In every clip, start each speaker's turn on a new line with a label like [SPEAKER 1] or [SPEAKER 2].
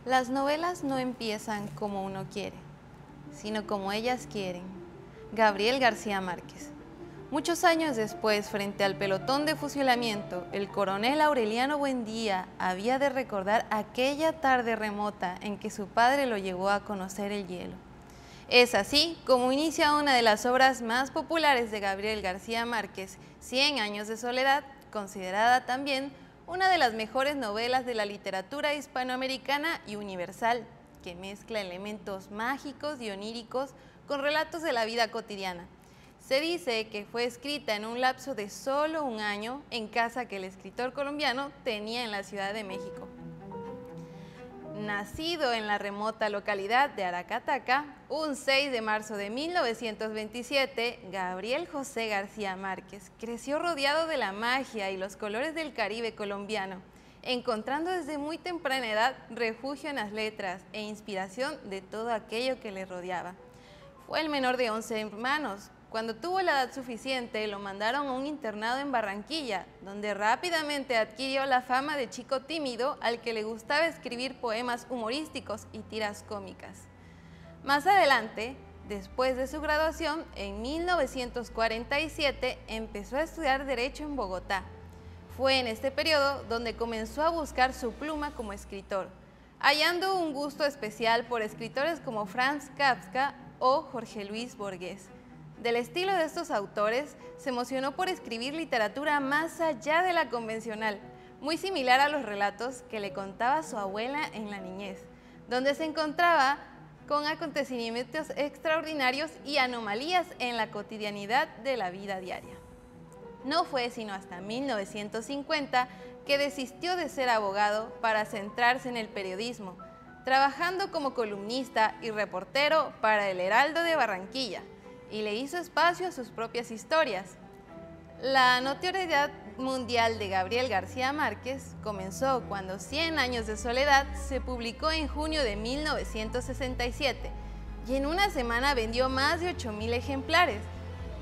[SPEAKER 1] Las novelas no empiezan como uno quiere, sino como ellas quieren. Gabriel García Márquez. Muchos años después, frente al pelotón de fusilamiento, el coronel Aureliano Buendía había de recordar aquella tarde remota en que su padre lo llevó a conocer el hielo. Es así como inicia una de las obras más populares de Gabriel García Márquez, Cien años de soledad, considerada también una de las mejores novelas de la literatura hispanoamericana y universal, que mezcla elementos mágicos y oníricos con relatos de la vida cotidiana. Se dice que fue escrita en un lapso de solo un año en casa que el escritor colombiano tenía en la Ciudad de México. Nacido en la remota localidad de Aracataca, un 6 de marzo de 1927, Gabriel José García Márquez creció rodeado de la magia y los colores del Caribe colombiano, encontrando desde muy temprana edad refugio en las letras e inspiración de todo aquello que le rodeaba. Fue el menor de 11 hermanos. Cuando tuvo la edad suficiente, lo mandaron a un internado en Barranquilla, donde rápidamente adquirió la fama de chico tímido al que le gustaba escribir poemas humorísticos y tiras cómicas. Más adelante, después de su graduación, en 1947, empezó a estudiar Derecho en Bogotá. Fue en este periodo donde comenzó a buscar su pluma como escritor, hallando un gusto especial por escritores como Franz Kafka o Jorge Luis Borges. Del estilo de estos autores, se emocionó por escribir literatura más allá de la convencional, muy similar a los relatos que le contaba su abuela en la niñez, donde se encontraba con acontecimientos extraordinarios y anomalías en la cotidianidad de la vida diaria. No fue sino hasta 1950 que desistió de ser abogado para centrarse en el periodismo, trabajando como columnista y reportero para El Heraldo de Barranquilla, y le hizo espacio a sus propias historias. La notoriedad mundial de Gabriel García Márquez comenzó cuando Cien años de soledad se publicó en junio de 1967 y en una semana vendió más de 8,000 ejemplares.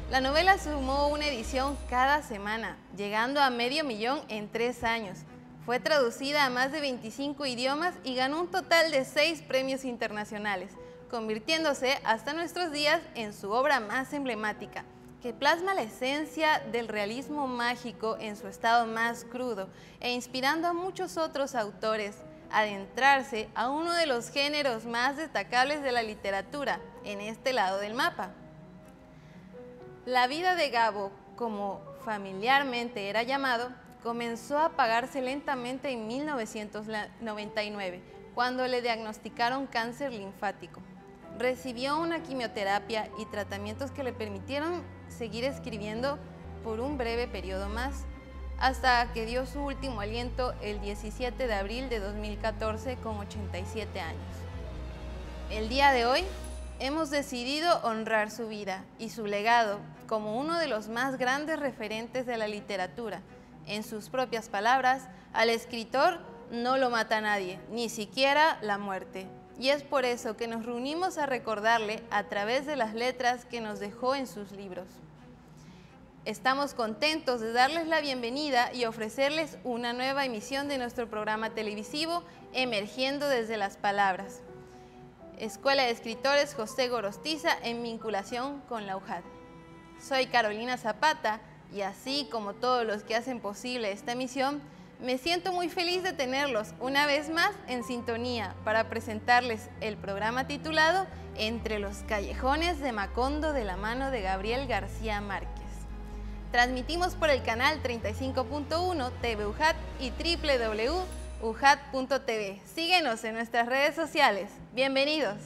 [SPEAKER 1] La novela sumó una edición cada semana, llegando a 500,000 en 3 años. Fue traducida a más de 25 idiomas y ganó un total de 6 premios internacionales, convirtiéndose hasta nuestros días en su obra más emblemática, que plasma la esencia del realismo mágico en su estado más crudo e inspirando a muchos otros autores a adentrarse a uno de los géneros más destacables de la literatura en este lado del mapa. La vida de Gabo, como familiarmente era llamado, comenzó a apagarse lentamente en 1999, cuando le diagnosticaron cáncer linfático. Recibió una quimioterapia y tratamientos que le permitieron seguir escribiendo por un breve periodo más, hasta que dio su último aliento el 17 de abril de 2014 con 87 años. El día de hoy hemos decidido honrar su vida y su legado como uno de los más grandes referentes de la literatura. En sus propias palabras, al escritor no lo mata nadie, ni siquiera la muerte. Y es por eso que nos reunimos a recordarle a través de las letras que nos dejó en sus libros. Estamos contentos de darles la bienvenida y ofrecerles una nueva emisión de nuestro programa televisivo Emergiendo desde las Palabras. Escuela de Escritores José Gorostiza en vinculación con la UJAD. Soy Carolina Zapata y así como todos los que hacen posible esta emisión, me siento muy feliz de tenerlos una vez más en sintonía para presentarles el programa titulado Entre los callejones de Macondo de la mano de Gabriel García Márquez. Transmitimos por el canal 35.1 TV UJAD y www.ujad.tv. Síguenos en nuestras redes sociales. Bienvenidos.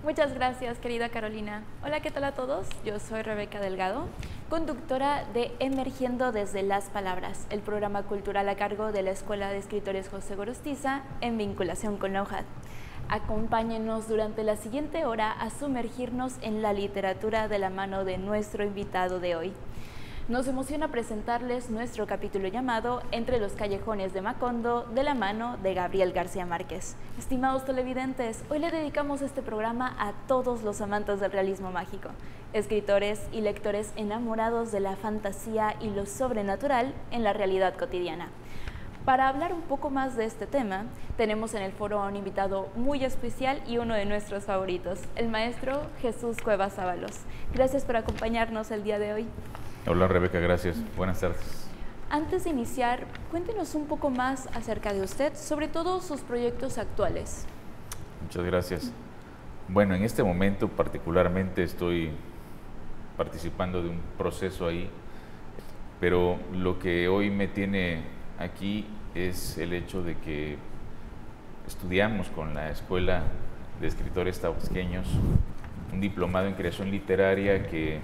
[SPEAKER 2] Muchas gracias, querida Carolina. Hola, ¿qué tal a todos? Yo soy Rebeca Delgado, conductora de Emergiendo desde las Palabras, el programa cultural a cargo de la Escuela de Escritores José Gorostiza en vinculación con la UJAD. Acompáñenos durante la siguiente hora a sumergirnos en la literatura de la mano de nuestro invitado de hoy. Nos emociona presentarles nuestro capítulo llamado Entre los callejones de Macondo, de la mano de Gabriel García Márquez. Estimados televidentes, hoy le dedicamos este programa a todos los amantes del realismo mágico, escritores y lectores enamorados de la fantasía y lo sobrenatural en la realidad cotidiana. Para hablar un poco más de este tema, tenemos en el foro a un invitado muy especial y uno de nuestros favoritos, el maestro Jesús Cuevas Ábalos. Gracias por acompañarnos el día de hoy.
[SPEAKER 3] Hola Rebeca, gracias. Buenas tardes.
[SPEAKER 2] Antes de iniciar, cuéntenos un poco más acerca de usted, sobre todo sus proyectos actuales.
[SPEAKER 3] Muchas gracias. Bueno, en este momento particularmente estoy participando de un proceso ahí, pero lo que hoy me tiene aquí es el hecho de que estudiamos con la Escuela de Escritores Tabasqueños un diplomado en creación literaria que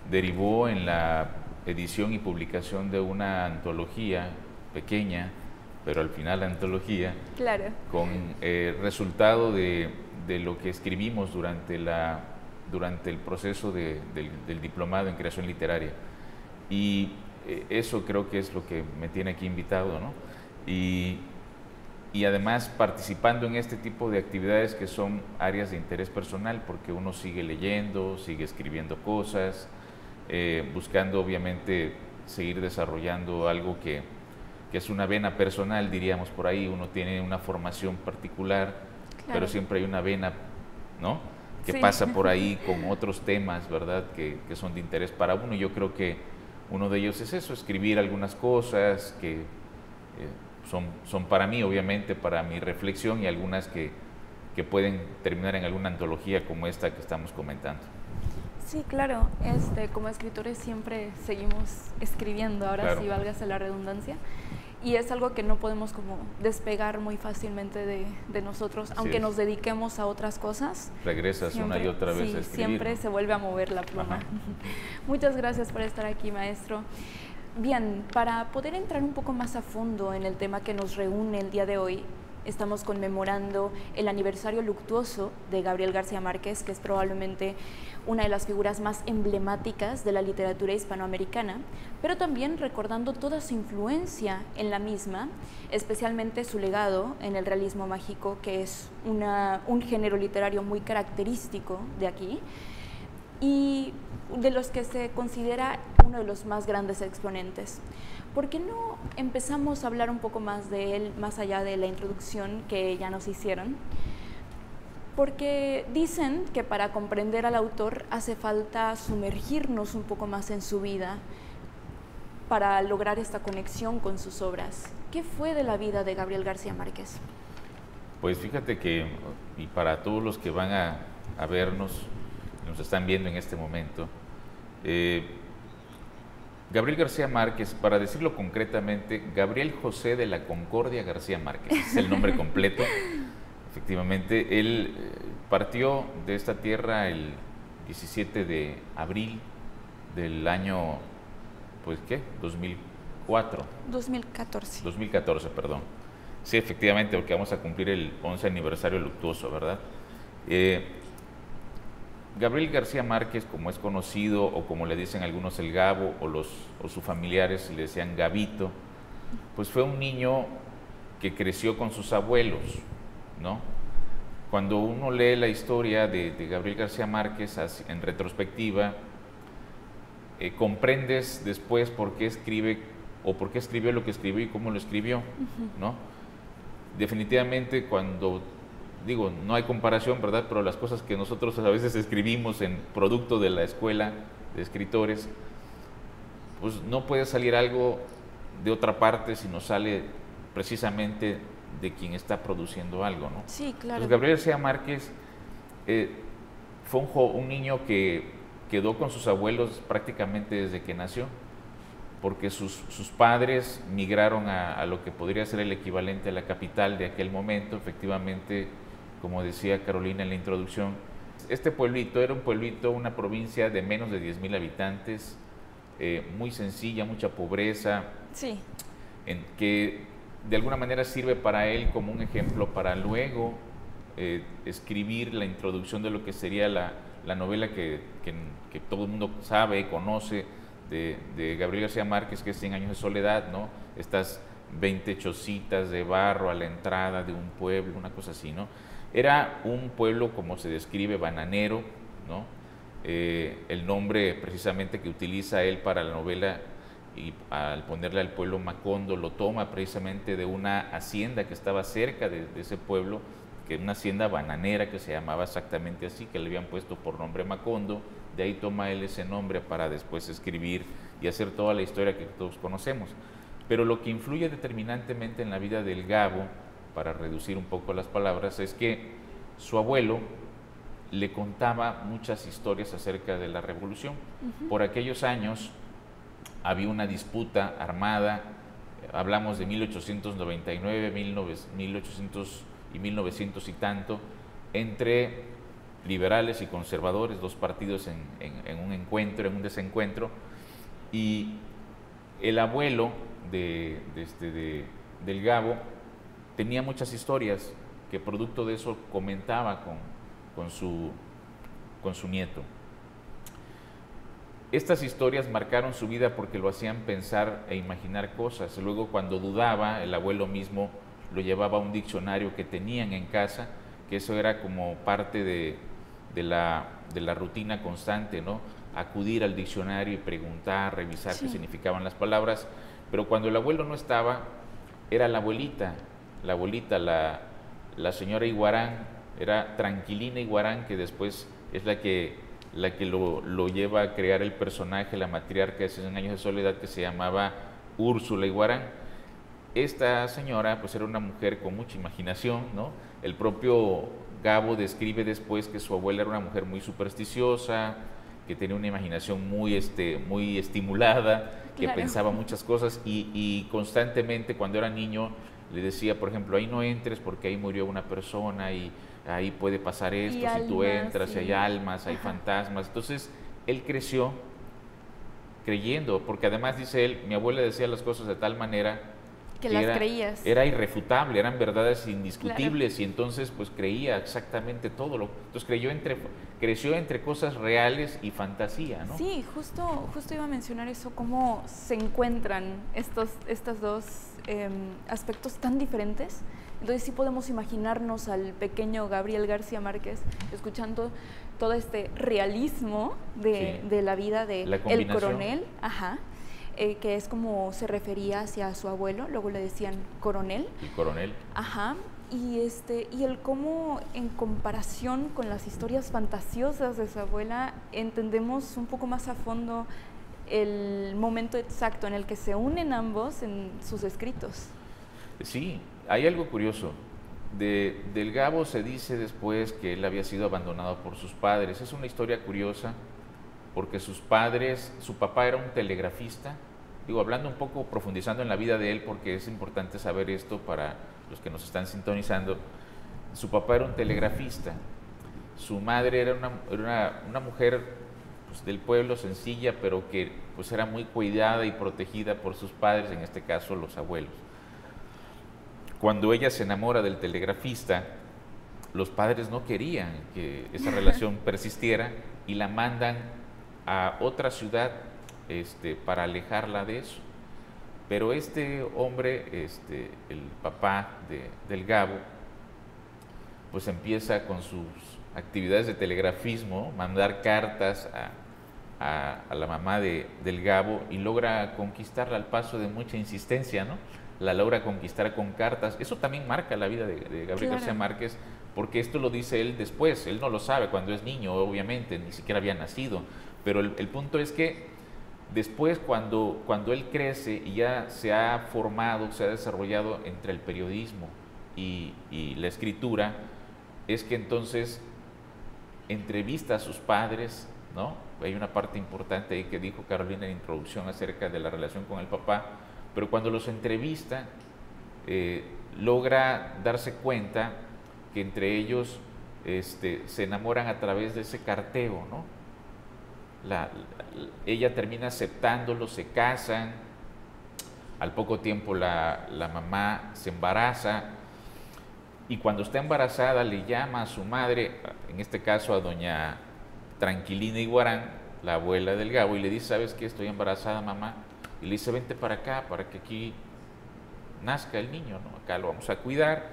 [SPEAKER 3] derivó en la edición y publicación de una antología pequeña, pero al final antología,
[SPEAKER 2] claro,
[SPEAKER 3] con resultado de lo que escribimos durante el proceso del diplomado en creación literaria. Y eso creo que es lo que me tiene aquí invitado, ¿no? Y además participando en este tipo de actividades que son áreas de interés personal, porque uno sigue leyendo, sigue escribiendo cosas, buscando obviamente seguir desarrollando algo que es una vena personal, diríamos por ahí. Uno tiene una formación particular, claro, pero siempre hay una vena, ¿no?, que sí, pasa por ahí con otros temas, ¿verdad?, que son de interés para uno. Y yo creo que uno de ellos es eso, escribir algunas cosas que son para mí, obviamente, para mi reflexión, y algunas que pueden terminar en alguna antología como esta que estamos comentando.
[SPEAKER 2] Sí, claro, como escritores siempre seguimos escribiendo, ahora claro, sí, válgase la redundancia, y es algo que no podemos como despegar muy fácilmente de nosotros, aunque nos dediquemos a otras cosas.
[SPEAKER 3] Regresas siempre, una y otra vez a escribir,
[SPEAKER 2] siempre, ¿no?, se vuelve a mover la pluma. Muchas gracias por estar aquí, maestro. Bien, para poder entrar un poco más a fondo en el tema que nos reúne el día de hoy, estamos conmemorando el aniversario luctuoso de Gabriel García Márquez, que es probablemente una de las figuras más emblemáticas de la literatura hispanoamericana, pero también recordando toda su influencia en la misma, especialmente su legado en el realismo mágico, que es un género literario muy característico de aquí, y de los que se considera uno de los más grandes exponentes. ¿Por qué no empezamos a hablar un poco más de él, más allá de la introducción que ya nos hicieron? Porque dicen que para comprender al autor hace falta sumergirnos un poco más en su vida para lograr esta conexión con sus obras. ¿Qué fue de la vida de Gabriel García Márquez?
[SPEAKER 3] Pues fíjate que, y para todos los que van a vernos, nos están viendo en este momento, Gabriel García Márquez, para decirlo concretamente, Gabriel José de la Concordia García Márquez, es el nombre completo. Efectivamente, él partió de esta tierra el 17 de abril del año, pues, ¿qué? 2014, perdón. Sí, efectivamente, porque vamos a cumplir el 11 aniversario luctuoso, ¿verdad? Gabriel García Márquez, como es conocido, o como le dicen algunos el Gabo, o sus familiares le decían Gabito, pues fue un niño que creció con sus abuelos, ¿no? Cuando uno lee la historia de Gabriel García Márquez en retrospectiva, comprendes después por qué escribe, o por qué escribió lo que escribió y cómo lo escribió, ¿no? Definitivamente, cuando digo, no hay comparación, ¿verdad?, pero las cosas que nosotros a veces escribimos en producto de la escuela de escritores, pues no puede salir algo de otra parte si no sale precisamente de quien está produciendo algo, ¿no?
[SPEAKER 2] Sí, claro.
[SPEAKER 3] Entonces, Gabriel García Márquez fue un niño que quedó con sus abuelos prácticamente desde que nació, porque sus padres migraron a lo que podría ser el equivalente a la capital de aquel momento. Efectivamente, como decía Carolina en la introducción, este pueblito era un pueblito, una provincia de menos de 10,000 habitantes, muy sencilla, mucha pobreza,
[SPEAKER 2] Sí.
[SPEAKER 3] que de alguna manera sirve para él como un ejemplo para luego escribir la introducción de lo que sería la novela que todo el mundo sabe y conoce de Gabriel García Márquez, que es 100 años de soledad, ¿no? Estas 20 chocitas de barro a la entrada de un pueblo, una cosa así, ¿no? Era un pueblo, como se describe, bananero, ¿no? El nombre precisamente que utiliza él para la novela, y al ponerle al pueblo Macondo, lo toma precisamente de una hacienda que estaba cerca de ese pueblo, que una hacienda bananera que se llamaba exactamente así, que le habían puesto por nombre Macondo. De ahí toma él ese nombre para después escribir y hacer toda la historia que todos conocemos. Pero lo que influye determinantemente en la vida del Gabo, para reducir un poco las palabras, es que su abuelo le contaba muchas historias acerca de la revolución. Por aquellos años había una disputa armada, hablamos de 1899, 1800 y 1900 y tanto, entre liberales y conservadores, dos partidos en un encuentro, en un desencuentro, y el abuelo del Gabo tenía muchas historias que producto de eso comentaba con su nieto. Estas historias marcaron su vida porque lo hacían pensar e imaginar cosas. Luego, cuando dudaba, el abuelo mismo lo llevaba a un diccionario que tenían en casa, que eso era como parte de la rutina constante, ¿no? Acudir al diccionario y preguntar, revisar qué significaban las palabras. Pero cuando el abuelo no estaba, era la abuelita, la señora Iguarán, era Tranquilina Iguarán, que después es la que lo lleva a crear el personaje, la matriarca de 100 años de soledad, que se llamaba Úrsula Iguarán. Esta señora pues era una mujer con mucha imaginación, ¿no? El propio Gabo describe después que su abuela era una mujer muy supersticiosa, que tenía una imaginación muy estimulada, que pensaba muchas cosas y constantemente cuando era niño le decía, por ejemplo, ahí no entres porque ahí murió una persona y ahí puede pasar esto, si almas, tú entras, y hay almas, hay fantasmas. Entonces, él creció creyendo, porque además dice él, mi abuela decía las cosas de tal manera
[SPEAKER 2] que las creías.
[SPEAKER 3] Era irrefutable, eran verdades indiscutibles, y entonces pues creía exactamente todo. Entonces creció entre cosas reales y fantasía, ¿no?
[SPEAKER 2] Sí, justo iba a mencionar eso, cómo se encuentran estos dos aspectos tan diferentes. Entonces sí podemos imaginarnos al pequeño Gabriel García Márquez escuchando todo este realismo de la vida de el coronel, que es como se refería hacia su abuelo, luego le decían coronel.
[SPEAKER 3] El coronel.
[SPEAKER 2] Y el cómo en comparación con las historias fantasiosas de su abuela entendemos un poco más a fondo el momento exacto en el que se unen ambos en sus escritos.
[SPEAKER 3] Sí, hay algo curioso. Del Gabo se dice después que él había sido abandonado por sus padres. Es una historia curiosa porque su papá era un telegrafista. Digo, hablando un poco, profundizando en la vida de él, porque es importante saber esto para los que nos están sintonizando. Su papá era un telegrafista. Su madre era una mujer pues, del pueblo, sencilla, pero que pues, era muy cuidada y protegida por sus padres, en este caso los abuelos. Cuando ella se enamora del telegrafista, los padres no querían que esa relación persistiera y la mandan a otra ciudad para alejarla de eso. Pero este hombre, el papá del Gabo, pues empieza con sus actividades de telegrafismo, mandar cartas a la mamá del Gabo y logra conquistarla al paso de mucha insistencia, ¿no? La logra conquistar con cartas. Eso también marca la vida de Gabriel García Márquez, porque esto lo dice él después. Él no lo sabe cuando es niño, obviamente, ni siquiera había nacido. Pero el punto es que después, cuando él crece y ya se ha formado, se ha desarrollado entre el periodismo y la escritura, es que entonces entrevista a sus padres, ¿no? Hay una parte importante ahí que dijo Carolina en la introducción acerca de la relación con el papá, pero cuando los entrevista, logra darse cuenta que entre ellos se enamoran a través de ese carteo, ¿no? Ella termina aceptándolo, se casan, al poco tiempo la mamá se embaraza, y cuando está embarazada le llama a su madre, en este caso a doña Tranquilina Iguarán, la abuela del Gabo, y le dice, ¿sabes qué? Estoy embarazada, mamá. Y le dice, vente para acá, para que aquí nazca el niño, ¿no? Acá lo vamos a cuidar.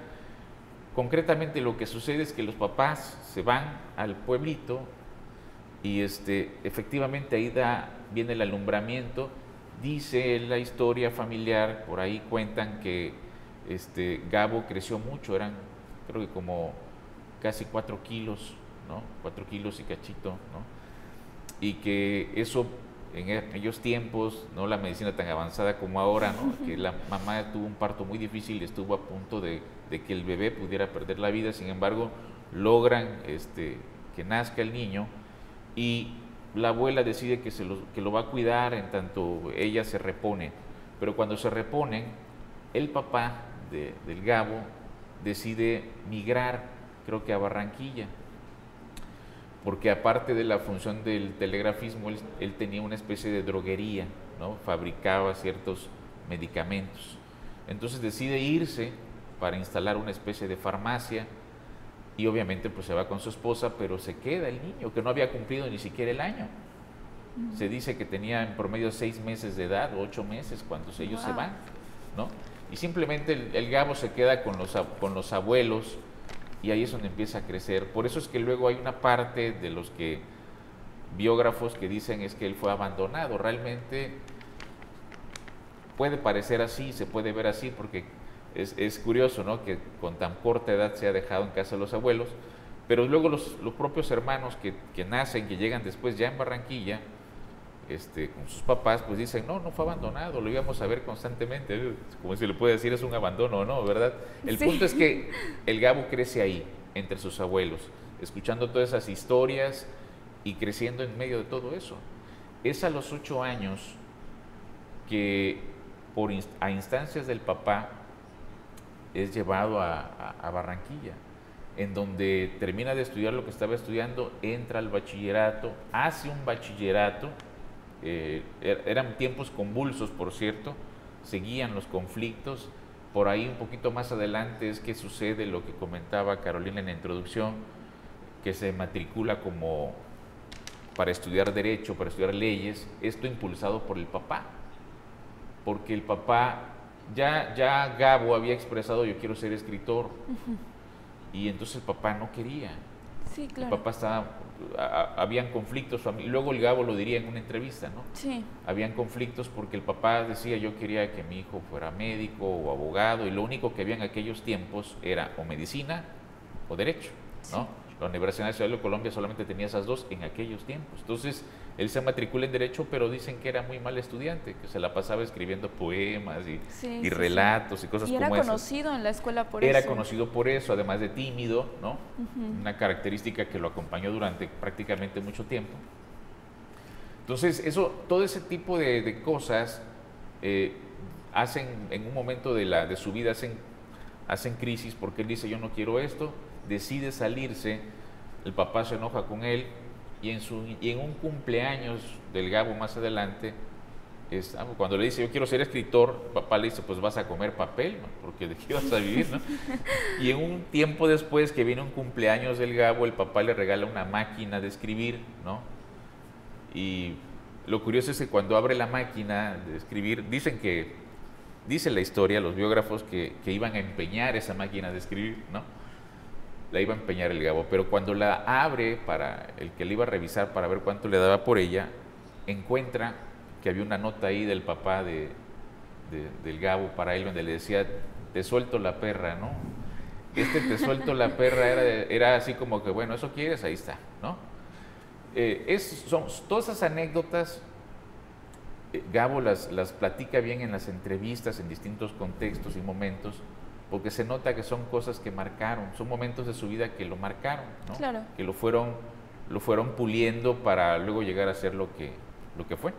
[SPEAKER 3] Concretamente lo que sucede es que los papás se van al pueblito y efectivamente ahí viene el alumbramiento. Dice la historia familiar, por ahí cuentan que Gabo creció mucho, eran creo que como casi 4 kilos, ¿no? 4 kilos y cachito, ¿no? Y que eso en aquellos tiempos, no la medicina tan avanzada como ahora, ¿no? Que la mamá tuvo un parto muy difícil y estuvo a punto de que el bebé pudiera perder la vida. Sin embargo, logran que nazca el niño, y la abuela decide que lo va a cuidar en tanto ella se repone. Pero cuando se reponen, el papá del Gabo decide migrar, creo que a Barranquilla, porque aparte de la función del telegrafismo, él tenía una especie de droguería, ¿no? Fabricaba ciertos medicamentos. Entonces decide irse para instalar una especie de farmacia, y obviamente pues se va con su esposa, pero se queda el niño, que no había cumplido ni siquiera el año. Se dice que tenía en promedio 6 meses de edad, o 8 meses cuando ellos se van, ¿no? Y simplemente el Gabo se queda con los abuelos, y ahí es donde empieza a crecer. Por eso es que luego hay una parte de los biógrafos que dicen es que él fue abandonado. Realmente puede parecer así, se puede ver así, porque es curioso, ¿no? Que con tan corta edad se ha dejado en casa de los abuelos, pero luego los propios hermanos que nacen, que llegan después ya en Barranquilla, con sus papás, pues dicen, no fue abandonado, lo íbamos a ver constantemente, como se le puede decir, es un abandono, ¿no? ¿Verdad? El punto es que el Gabo crece ahí, entre sus abuelos, escuchando todas esas historias y creciendo en medio de todo eso. Es a los 8 años que, a instancias del papá, es llevado a Barranquilla, en donde termina de estudiar lo que estaba estudiando, entra al bachillerato, hace un bachillerato. Eran tiempos convulsos, por cierto, seguían los conflictos. Por ahí un poquito más adelante es que sucede lo que comentaba Carolina en la introducción, que se matricula como para estudiar derecho, para estudiar leyes, esto impulsado por el papá, porque el papá, ya Gabo había expresado, yo quiero ser escritor, y entonces el papá no quería.
[SPEAKER 2] Sí, claro.
[SPEAKER 3] El papá habían conflictos, luego el Gabo lo diría en una entrevista, ¿no?
[SPEAKER 2] Sí.
[SPEAKER 3] Habían conflictos porque el papá decía, yo quería que mi hijo fuera médico o abogado, y lo único que había en aquellos tiempos era o medicina o derecho, ¿no? Sí. La Universidad Nacional de Colombia solamente tenía esas dos en aquellos tiempos. Entonces, él se matricula en derecho, pero dicen que era muy mal estudiante, que se la pasaba escribiendo poemas y relatos y cosas como esas.
[SPEAKER 2] Y era conocido en la escuela por eso.
[SPEAKER 3] Era conocido por eso, además de tímido, ¿no? Una característica que lo acompañó durante prácticamente mucho tiempo. Entonces, todo ese tipo de cosas hacen, en un momento de su vida, hacen crisis, porque él dice, yo no quiero esto, decide salirse, el papá se enoja con él, y en un cumpleaños del Gabo más adelante, cuando le dice, yo quiero ser escritor, papá le dice, pues vas a comer papel, ¿no? Porque de qué vas a vivir, ¿no? Y en un tiempo después, que viene un cumpleaños del Gabo, el papá le regala una máquina de escribir, ¿no? Y lo curioso es que cuando abre la máquina de escribir, dice la historia, los biógrafos, que iban a empeñar esa máquina de escribir, ¿no? La iba a empeñar el Gabo, pero cuando la abre para el que le iba a revisar para ver cuánto le daba por ella, encuentra que había una nota ahí del papá del Gabo para él, donde le decía, te suelto la perra, ¿no? Te suelto la perra era así como que, bueno, ¿eso quieres? Ahí está, ¿no? Son todas esas anécdotas, Gabo las platica bien en las entrevistas, en distintos contextos y momentos, porque se nota que son cosas que marcaron, son momentos de su vida que lo marcaron, ¿no?
[SPEAKER 2] Claro.
[SPEAKER 3] Que lo fueron puliendo para luego llegar a ser lo que fue.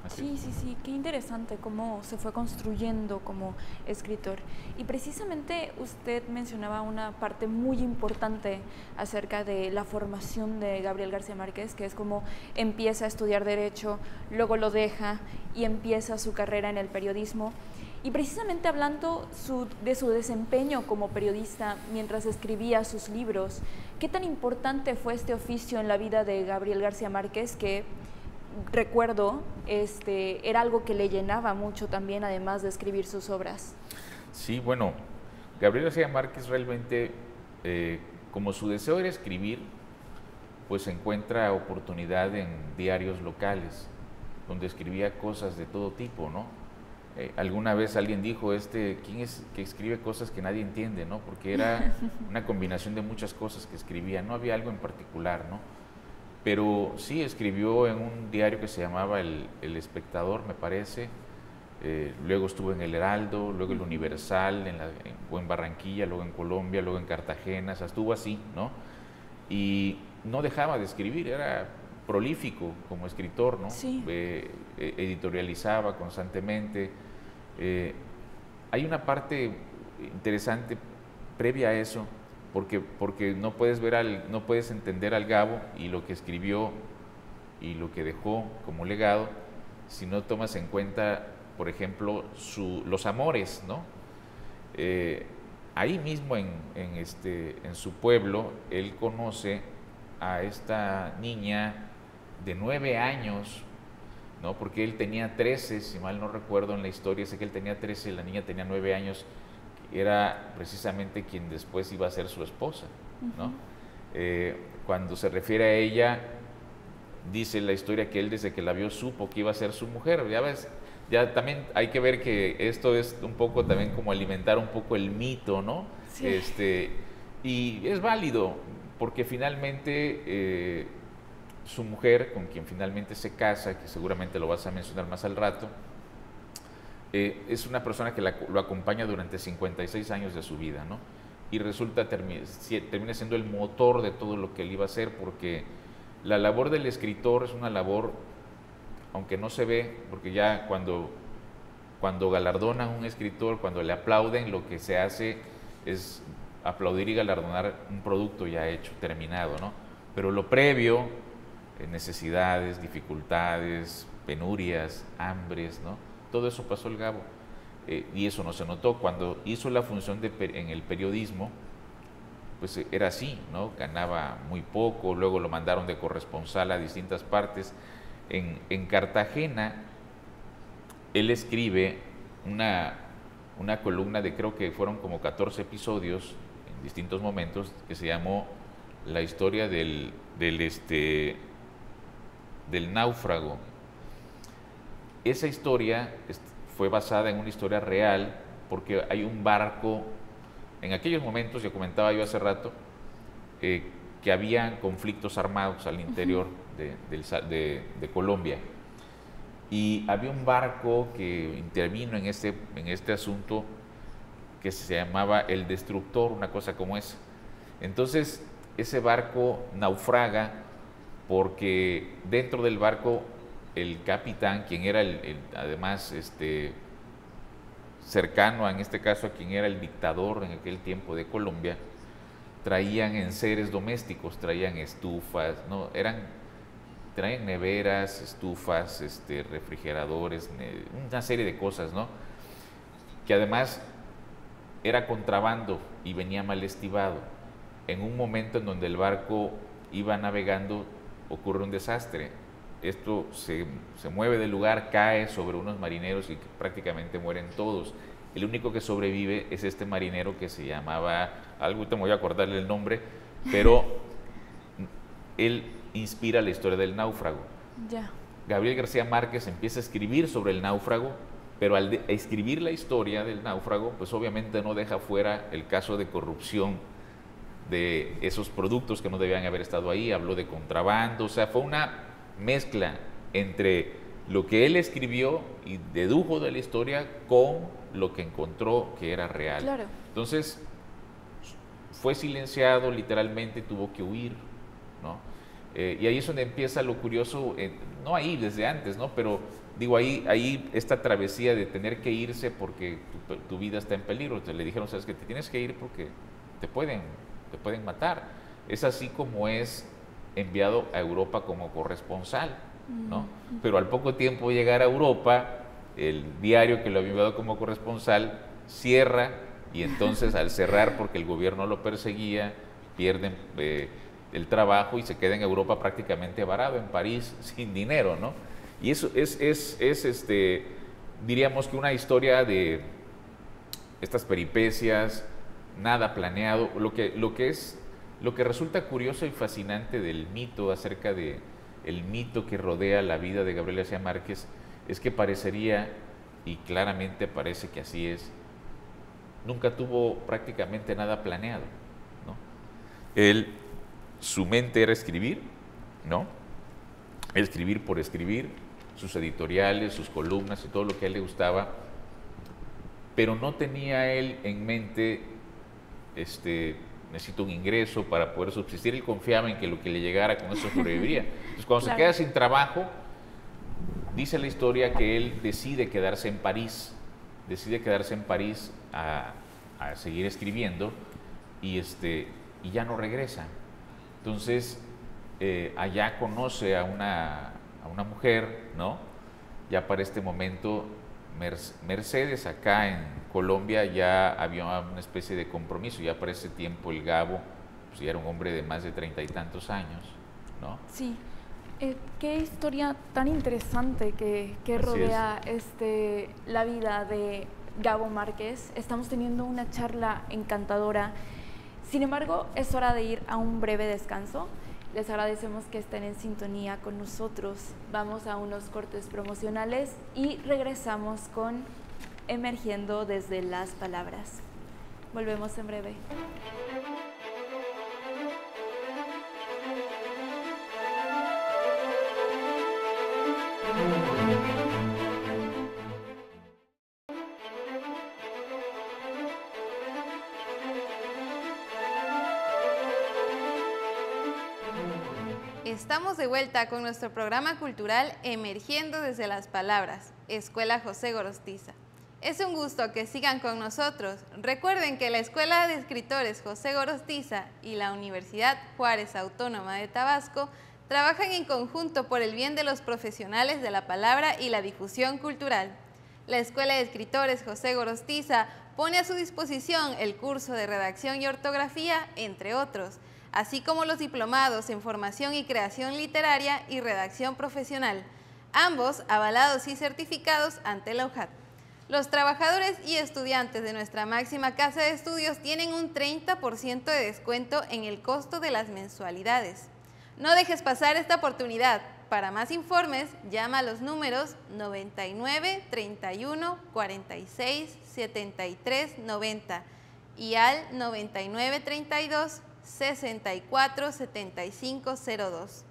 [SPEAKER 2] Sí, sí, sí, qué interesante cómo se fue construyendo como escritor. Y precisamente usted mencionaba una parte muy importante acerca de la formación de Gabriel García Márquez, que es cómo empieza a estudiar Derecho, luego lo deja y empieza su carrera en el periodismo. Y precisamente hablando de su desempeño como periodista mientras escribía sus libros, ¿qué tan importante fue este oficio en la vida de Gabriel García Márquez que recuerdo, era algo que le llenaba mucho también, además de escribir sus obras?
[SPEAKER 3] Sí, bueno, Gabriel García Márquez realmente, como su deseo era escribir, pues encuentra oportunidad en diarios locales, donde escribía cosas de todo tipo, ¿no? Alguna vez alguien dijo, ¿quién es que escribe cosas que nadie entiende, ¿no? Porque era una combinación de muchas cosas que escribía, no había algo en particular, ¿no? Pero sí escribió en un diario que se llamaba El Espectador, me parece, luego estuvo en El Heraldo, luego El Universal, en Barranquilla, luego en Colombia, luego en Cartagena, o sea, estuvo así, ¿no? Y no dejaba de escribir, era prolífico como escritor, ¿no?
[SPEAKER 2] Sí.
[SPEAKER 3] Editorializaba constantemente. Hay una parte interesante previa a eso, porque no puedes entender al Gabo y lo que escribió y lo que dejó como legado si no tomas en cuenta, por ejemplo, los amores, ¿no? Ahí mismo en su pueblo, él conoce a esta niña de 9 años, ¿no? Porque él tenía 13, si mal no recuerdo en la historia, sé que él tenía 13, la niña tenía 9 años, era precisamente quien después iba a ser su esposa, ¿no? Cuando se refiere a ella, dice la historia que él desde que la vio supo que iba a ser su mujer. Ya ves, ya también hay que ver que esto es un poco también como alimentar un poco el mito, ¿no?
[SPEAKER 2] Sí.
[SPEAKER 3] Y es válido, porque finalmente su mujer, con quien finalmente se casa, que seguramente lo vas a mencionar más al rato, es una persona que lo acompaña durante 56 años de su vida, ¿no? Y resulta, termina siendo el motor de todo lo que él iba a hacer, porque la labor del escritor es una labor, aunque no se ve, porque ya cuando galardonan a un escritor, cuando le aplauden, lo que se hace es aplaudir y galardonar un producto ya hecho, terminado, ¿no? Pero lo previo, necesidades, dificultades, penurias, hambres, ¿no? Todo eso pasó el Gabo, y eso no se notó. Cuando hizo la función en el periodismo, pues era así, ¿no? Ganaba muy poco, luego lo mandaron de corresponsal a distintas partes. En Cartagena, él escribe una columna de, creo que fueron como 14 episodios en distintos momentos, que se llamó La historia del náufrago. Esa historia fue basada en una historia real, porque hay un barco, en aquellos momentos, ya comentaba yo hace rato, que habían conflictos armados al interior de Colombia, y había un barco que intervino en este asunto, que se llamaba El Destructor, una cosa como esa. Entonces ese barco naufraga porque dentro del barco el capitán, quien era además cercano en este caso a quien era el dictador en aquel tiempo de Colombia, traían enseres domésticos, traían estufas, ¿no? Traían neveras, estufas, refrigeradores, una serie de cosas, ¿no? Que además era contrabando y venía mal estivado. En un momento en donde el barco iba navegando, ocurre un desastre. Esto se mueve del lugar, cae sobre unos marineros y prácticamente mueren todos. El único que sobrevive es este marinero que se llamaba, algo te me voy a acordarle el nombre, pero él inspira la historia del náufrago.
[SPEAKER 2] Ya.
[SPEAKER 3] Gabriel García Márquez empieza a escribir sobre el náufrago, pero al escribir la historia del náufrago, pues obviamente no deja fuera el caso de corrupción de esos productos que no debían haber estado ahí. Habló de contrabando, o sea, fue una mezcla entre lo que él escribió y dedujo de la historia con lo que encontró que era real.
[SPEAKER 2] Claro.
[SPEAKER 3] Entonces fue silenciado, literalmente tuvo que huir, ¿no? Y ahí es donde empieza lo curioso, no ahí, desde antes, ¿no? Pero digo, ahí esta travesía de tener que irse porque tu vida está en peligro. Entonces le dijeron, sabes que te tienes que ir porque te pueden matar. Es así como es enviado a Europa como corresponsal, ¿no? Pero al poco tiempo de llegar a Europa, el diario que lo había enviado como corresponsal cierra, y entonces al cerrar, porque el gobierno lo perseguía, pierden el trabajo y se queda en Europa prácticamente varado, en París, sin dinero, ¿no? Y eso es diríamos que una historia de estas peripecias, nada planeado. Lo que resulta curioso y fascinante del mito, acerca de el mito que rodea la vida de Gabriel García Márquez, es que parecería, y claramente parece que así es, nunca tuvo prácticamente nada planeado, ¿no? Su mente era escribir, ¿no? Escribir por escribir, sus editoriales, sus columnas y todo lo que a él le gustaba, pero no tenía él en mente, necesito un ingreso para poder subsistir. Él confiaba en que lo que le llegara con eso sobreviviría. Entonces, cuando se queda sin trabajo, dice la historia que él decide quedarse en París, a seguir escribiendo, y ya no regresa. Entonces, allá conoce a una mujer, ¿no? Ya para este momento, Mercedes, acá en Colombia ya había una especie de compromiso. Ya para ese tiempo el Gabo, pues, ya era un hombre de más de 30 y tantos años, ¿no?
[SPEAKER 2] Sí. Qué historia tan interesante que rodea la vida de Gabo Márquez. Estamos teniendo una charla encantadora. Sin embargo, es hora de ir a un breve descanso. Les agradecemos que estén en sintonía con nosotros. Vamos a unos cortes promocionales y regresamos con Emergiendo desde las Palabras. Volvemos en breve.
[SPEAKER 1] Estamos de vuelta con nuestro programa cultural Emergiendo desde las Palabras, Escuela José Gorostiza. Es un gusto que sigan con nosotros. Recuerden que la Escuela de Escritores José Gorostiza y la Universidad Juárez Autónoma de Tabasco trabajan en conjunto por el bien de los profesionales de la palabra y la difusión cultural. La Escuela de Escritores José Gorostiza pone a su disposición el curso de redacción y ortografía, entre otros, así como los diplomados en formación y creación literaria y redacción profesional, ambos avalados y certificados ante la UJAT. Los trabajadores y estudiantes de nuestra máxima casa de estudios tienen un 30% de descuento en el costo de las mensualidades. No dejes pasar esta oportunidad. Para más informes, llama a los números 99 31 46 73 90 y al 99 32 64 75 02.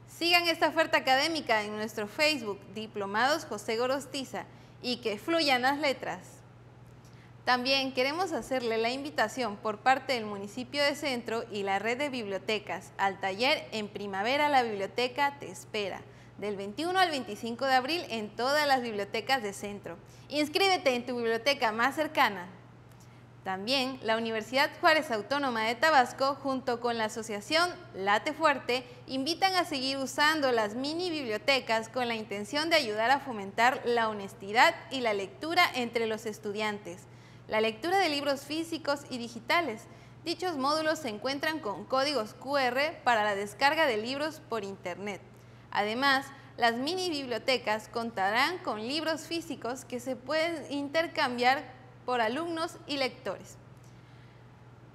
[SPEAKER 1] Sigan esta oferta académica en nuestro Facebook Diplomados José Gorostiza y que fluyan las letras. También queremos hacerle la invitación por parte del municipio de Centro y la red de bibliotecas al taller En Primavera la Biblioteca te espera, del 21 al 25 de abril en todas las bibliotecas de Centro. Inscríbete en tu biblioteca más cercana. También la Universidad Juárez Autónoma de Tabasco, junto con la asociación Late Fuerte, invitan a seguir usando las mini bibliotecas con la intención de ayudar a fomentar la honestidad y la lectura entre los estudiantes. La lectura de libros físicos y digitales. Dichos módulos se encuentran con códigos QR para la descarga de libros por internet. Además, las mini bibliotecas contarán con libros físicos que se pueden intercambiar por alumnos y lectores.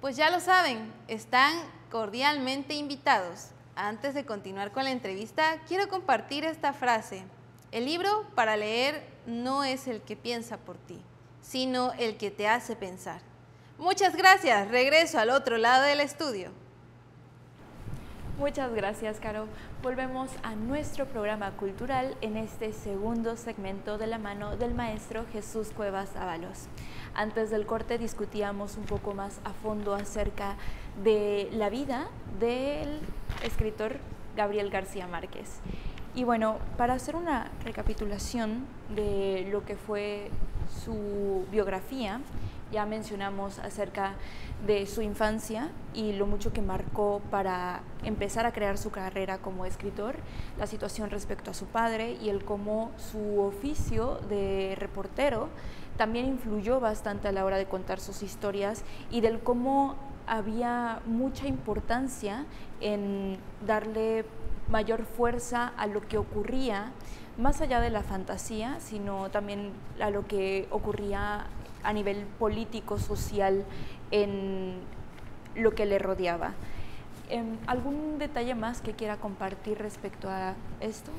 [SPEAKER 1] Pues ya lo saben, están cordialmente invitados. Antes de continuar con la entrevista, quiero compartir esta frase. El libro para leer no es el que piensa por ti, sino el que te hace pensar. Muchas gracias. Regreso al otro lado del estudio.
[SPEAKER 2] Muchas gracias, Caro. Volvemos a nuestro programa cultural en este segundo segmento de la mano del maestro Jesús Cuevas Ábalos. Antes del corte discutíamos un poco más a fondo acerca de la vida del escritor Gabriel García Márquez. Y bueno, para hacer una recapitulación de lo que fue su biografía, ya mencionamos acerca de su infancia y lo mucho que marcó para empezar a crear su carrera como escritor, la situación respecto a su padre y el cómo su oficio de reportero también influyó bastante a la hora de contar sus historias y del cómo había mucha importancia en darle mayor fuerza a lo que ocurría, más allá de la fantasía, sino también a lo que ocurría a nivel político, social, en lo que le rodeaba. ¿Algún detalle más que quiera compartir respecto a esto?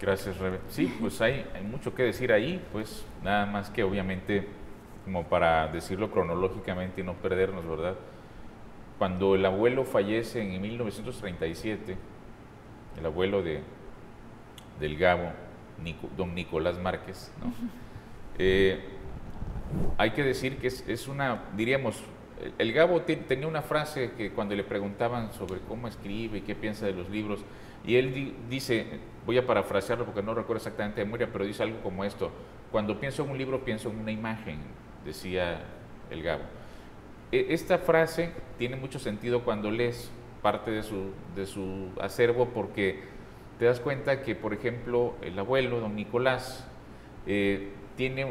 [SPEAKER 3] Gracias, Rebe. Sí, pues hay mucho que decir ahí, pues nada más que obviamente, como para decirlo cronológicamente y no perdernos, ¿verdad? Cuando el abuelo fallece en 1937, el abuelo del Gabo, don Nicolás Márquez, ¿no? Hay que decir que es una, diríamos, el Gabo tenía una frase que cuando le preguntaban sobre cómo escribe y qué piensa de los libros, y él dice, voy a parafrasearlo porque no recuerdo exactamente de memoria, pero dice algo como esto: cuando pienso en un libro pienso en una imagen, decía el Gabo. Esta frase tiene mucho sentido cuando lees parte de su acervo, porque te das cuenta que, por ejemplo, el abuelo, don Nicolás, tiene,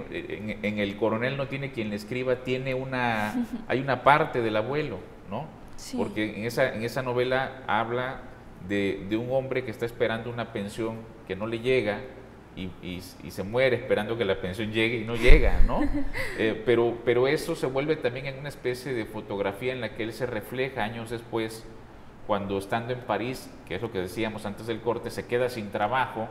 [SPEAKER 3] en el Coronel no tiene quien le escriba, hay una parte del abuelo, ¿no? Sí. Porque en esa novela habla de un hombre que está esperando una pensión que no le llega y se muere esperando que la pensión llegue y no llega, ¿no? Pero eso se vuelve también en una especie de fotografía en la que él se refleja años después, cuando estando en París, que es lo que decíamos antes del corte, se queda sin trabajo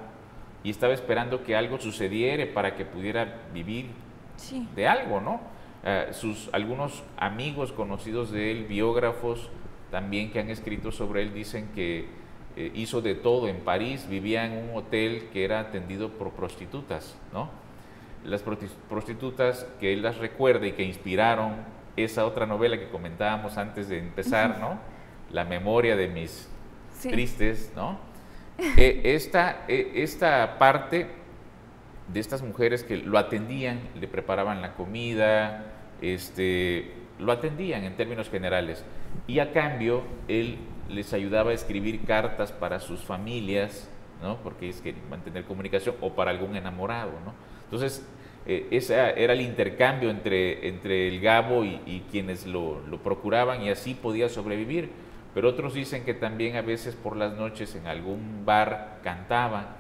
[SPEAKER 3] y estaba esperando que algo sucediera para que pudiera vivir sí. de algo, ¿no? Algunos amigos conocidos de él, biógrafos también que han escrito sobre él, dicen que hizo de todo en París, vivía en un hotel que era atendido por prostitutas, ¿no? Las prostitutas que él las recuerda y que inspiraron esa otra novela que comentábamos antes de empezar, ¿no? La memoria de mis sí. tristes, ¿no? Esta parte de estas mujeres que lo atendían, le preparaban la comida, lo atendían en términos generales, y a cambio él les ayudaba a escribir cartas para sus familias, ¿no? Porque es que mantener comunicación, o para algún enamorado, ¿no? Entonces, ese era el intercambio entre el Gabo y quienes lo procuraban, y así podía sobrevivir. Pero otros dicen que también a veces por las noches en algún bar cantaba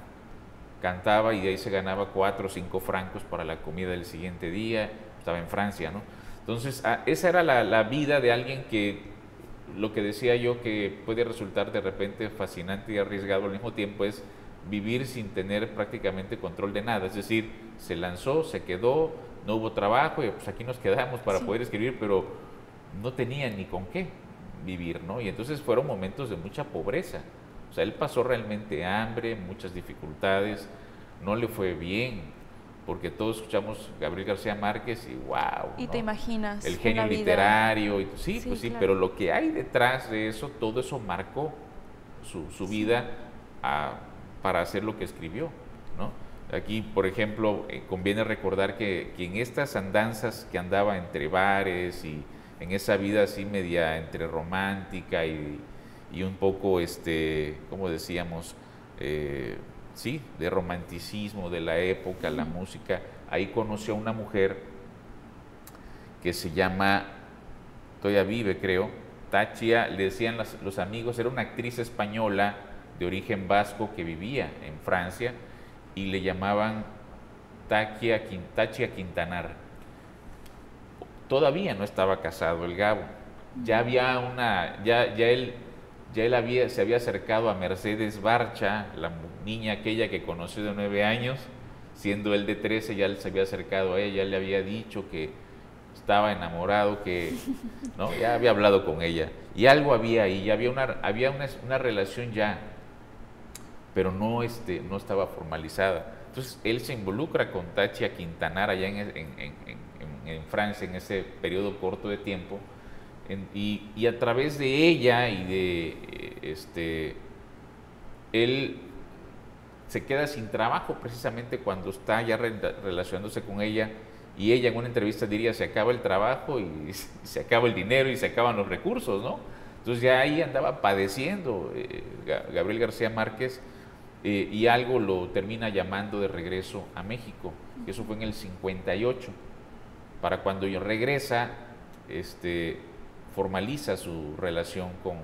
[SPEAKER 3] y de ahí se ganaba 4 o 5 francos para la comida del siguiente día. Estaba en Francia, ¿no? Entonces, esa era la vida de alguien que, lo que decía yo, que puede resultar de repente fascinante y arriesgado al mismo tiempo, es vivir sin tener prácticamente control de nada. Es decir, se lanzó, se quedó, no hubo trabajo y pues aquí nos quedamos para sí. poder escribir, pero no tenía ni con qué vivir, ¿no? Y entonces fueron momentos de mucha pobreza. O sea, él pasó realmente hambre, muchas dificultades, no le fue bien, porque todos escuchamos Gabriel García Márquez y wow,
[SPEAKER 2] y
[SPEAKER 3] ¿no?
[SPEAKER 2] te imaginas
[SPEAKER 3] el genio literario, y, sí, pues sí,
[SPEAKER 2] claro.
[SPEAKER 3] Pero lo que hay detrás de eso, todo eso marcó su vida para hacer lo que escribió, ¿no? Aquí, por ejemplo, conviene recordar que en estas andanzas que andaba entre bares y en esa vida así media entre romántica y un poco, ¿cómo decíamos? Sí, de romanticismo de la época, la música. Ahí conoció a una mujer que se llama, todavía vive creo, Tachia, le decían los amigos, era una actriz española de origen vasco que vivía en Francia y le llamaban Tachia Quintanar. Todavía no estaba casado el Gabo, ya había él se había acercado a Mercedes Barcha, la niña aquella que conoció de 9 años, siendo él de 13, ya él se había acercado a ella, ya le había dicho que estaba enamorado, que ¿no? Ya había hablado con ella, y algo había ahí, ya había una relación ya, pero no estaba formalizada. Entonces él se involucra con Tachia Quintanar allá en Francia en ese periodo corto de tiempo, y a través de ella y él se queda sin trabajo precisamente cuando está ya relacionándose con ella, y ella en una entrevista diría: se acaba el trabajo y se acaba el dinero y se acaban los recursos, ¿no? Entonces ya ahí andaba padeciendo Gabriel García Márquez, y algo lo termina llamando de regreso a México. Eso fue en el 58. Para cuando regresa, formaliza su relación con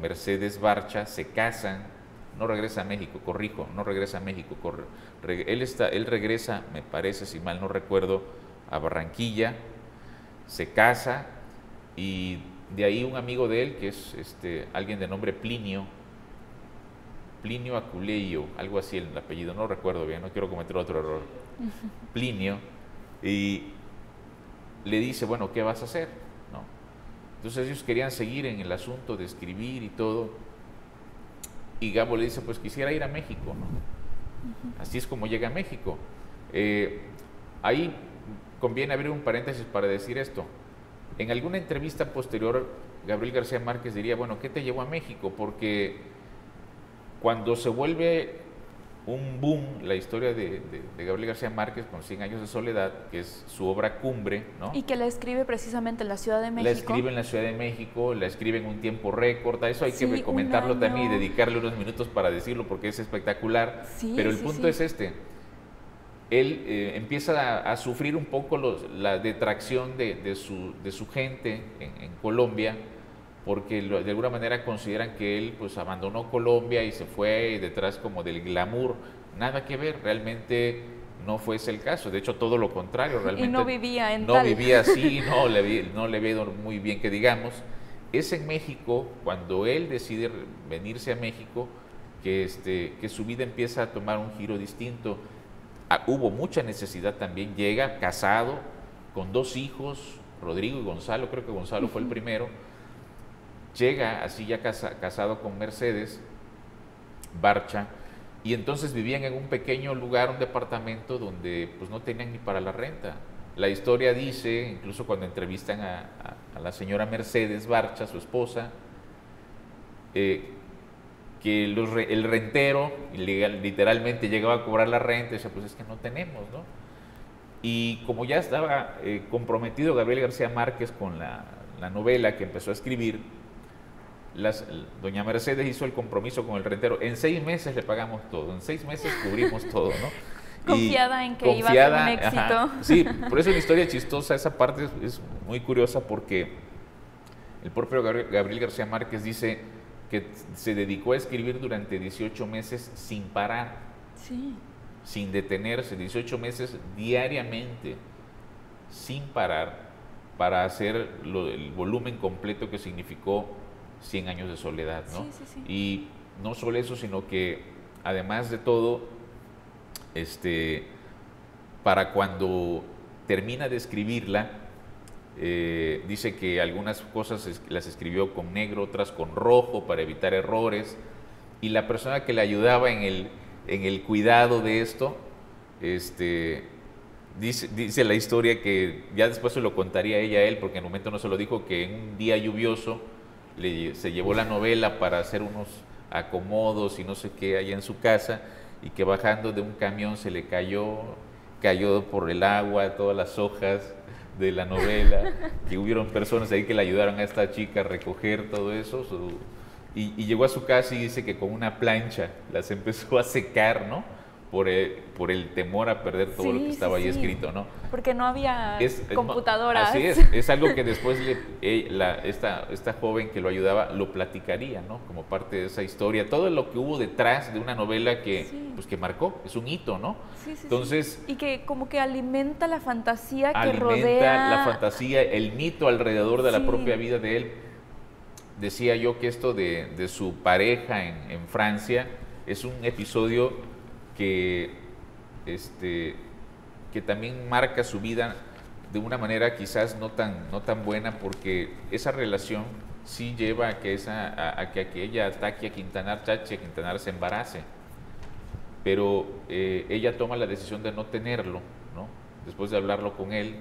[SPEAKER 3] Mercedes Barcha, se casan. No regresa a México, corrijo, no regresa a México. Él regresa, me parece, si mal no recuerdo, a Barranquilla, se casa, y de ahí un amigo de él, que es alguien de nombre Plinio Aculeio, algo así el apellido, no recuerdo bien, no quiero cometer otro error. Plinio, y le dice: bueno, ¿qué vas a hacer? ¿No? Entonces ellos querían seguir en el asunto de escribir y todo, y Gabo le dice: pues quisiera ir a México, ¿no? Así es como llega a México. Ahí conviene abrir un paréntesis para decir esto. En alguna entrevista posterior, Gabriel García Márquez diría: bueno, ¿qué te llevó a México? Porque cuando se vuelve un boom la historia de Gabriel García Márquez con 100 años de soledad, que es su obra cumbre, ¿no?
[SPEAKER 2] Y que la escribe precisamente en la Ciudad de México.
[SPEAKER 3] La escribe en la Ciudad de México, la escribe en un tiempo récord. A eso hay que comentarlo también y dedicarle unos minutos para decirlo, porque es espectacular. Pero el punto es él empieza a sufrir un poco la detracción de su gente en Colombia, porque de alguna manera consideran que él pues abandonó Colombia y se fue detrás como del glamour. Nada que ver, realmente no fue ese el caso. De hecho, todo lo contrario, realmente.
[SPEAKER 2] Y no vivía
[SPEAKER 3] no vivía así, no le había ido muy bien, que digamos. Es en México, cuando él decide venirse a México, que su vida empieza a tomar un giro distinto. Hubo mucha necesidad también. Llega casado, con 2 hijos, Rodrigo y Gonzalo, creo que Gonzalo fue el primero. Llega así ya casado con Mercedes Barcha, y entonces vivían en un pequeño lugar, un departamento donde pues no tenían ni para la renta. La historia dice, incluso cuando entrevistan a la señora Mercedes Barcha, su esposa, que el rentero literalmente llegaba a cobrar la renta y decía: pues es que no tenemos, ¿no? Y como ya estaba comprometido Gabriel García Márquez con la novela que empezó a escribir, doña Mercedes hizo el compromiso con el rentero: en 6 meses le pagamos todo, en 6 meses cubrimos todo, ¿no?
[SPEAKER 2] Confiada en que iba a ser un éxito.
[SPEAKER 3] Ajá, sí, por eso es una historia chistosa. Esa parte es muy curiosa, porque el propio Gabriel García Márquez dice que se dedicó a escribir durante 18 meses sin parar, sin detenerse, 18 meses diariamente, sin parar, para hacer el volumen completo que significó 100 años de soledad, ¿no? Y no solo eso, sino que además de todo, para cuando termina de escribirla, dice que algunas cosas las escribió con negro, otras con rojo para evitar errores, y la persona que le ayudaba en el cuidado de esto, dice la historia, que ya después se lo contaría ella a él, porque en el momento no se lo dijo, que en un día lluvioso se llevó la novela para hacer unos acomodos y no sé qué allá en su casa, y que bajando de un camión se le cayó por el agua todas las hojas de la novela, que hubieron personas ahí que le ayudaron a esta chica a recoger todo eso, y llegó a su casa y dice que con una plancha las empezó a secar, ¿no? Por el temor a perder todo lo que estaba ahí escrito, ¿no?
[SPEAKER 2] Porque no había computadoras.
[SPEAKER 3] Así es algo que después esta joven que lo ayudaba lo platicaría, ¿no? Como parte de esa historia, todo lo que hubo detrás de una novela que marcó, es un hito, ¿no? Entonces,
[SPEAKER 2] y que como que alimenta la fantasía que
[SPEAKER 3] alimenta
[SPEAKER 2] rodea.
[SPEAKER 3] la fantasía, el mito alrededor de la propia vida de él. Decía yo que esto de su pareja en Francia es un episodio que también marca su vida de una manera quizás no tan buena, porque esa relación sí lleva a que ella, Chachi Quintanar, se embarace, pero ella toma la decisión de no tenerlo, ¿no? Después de hablarlo con él,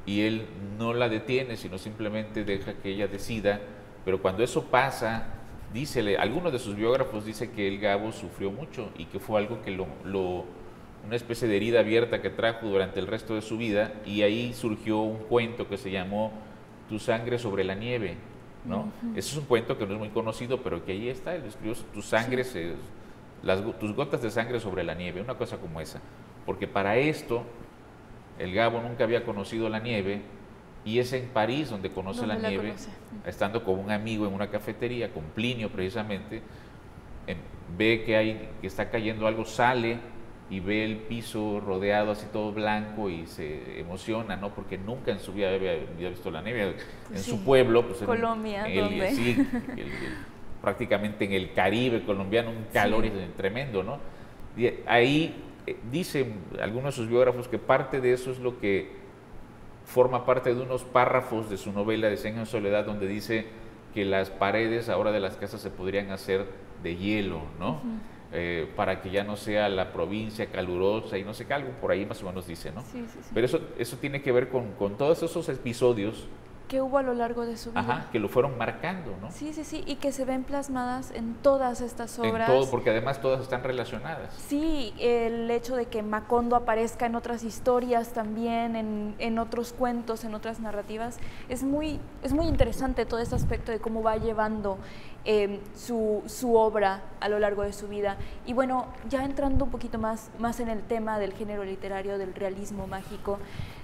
[SPEAKER 3] y él no la detiene, sino simplemente deja que ella decida. Pero cuando eso pasa, algunos de sus biógrafos dicen que el Gabo sufrió mucho y que fue algo que una especie de herida abierta que trajo durante el resto de su vida, y ahí surgió un cuento que se llamó Tu sangre sobre la nieve, ¿no? Ese es un cuento que no es muy conocido, pero que ahí está, él escribió tus gotas de sangre sobre la nieve, una cosa como esa, porque para esto el Gabo nunca había conocido la nieve, y es en París donde conoce la nieve, estando con un amigo en una cafetería, con Plinio precisamente, ve que está cayendo algo, sale y ve el piso rodeado así todo blanco y se emociona, ¿no? Porque nunca en su vida había visto la nieve. En su pueblo, pues
[SPEAKER 2] Colombia,
[SPEAKER 3] prácticamente en el Caribe colombiano, un calor tremendo, ¿no? Y ahí dicen algunos de sus biógrafos que parte de eso es lo que forma parte de unos párrafos de su novela de 100 años de soledad, donde dice que las paredes ahora de las casas se podrían hacer de hielo, ¿no? Para que ya no sea la provincia calurosa y no sé qué, algo por ahí más o menos dice, ¿no?
[SPEAKER 2] Sí.
[SPEAKER 3] Pero eso tiene que ver con todos esos episodios
[SPEAKER 2] que hubo a lo largo de su vida.
[SPEAKER 3] Que lo fueron marcando, ¿no?
[SPEAKER 2] Sí, y que se ven plasmadas en todas estas obras.
[SPEAKER 3] En todo, porque además todas están relacionadas.
[SPEAKER 2] Sí, el hecho de que Macondo aparezca en otras historias también, en otros cuentos, en otras narrativas, es muy interesante todo este aspecto de cómo va llevando su obra a lo largo de su vida. Y bueno, ya entrando un poquito más en el tema del género literario, del realismo mágico,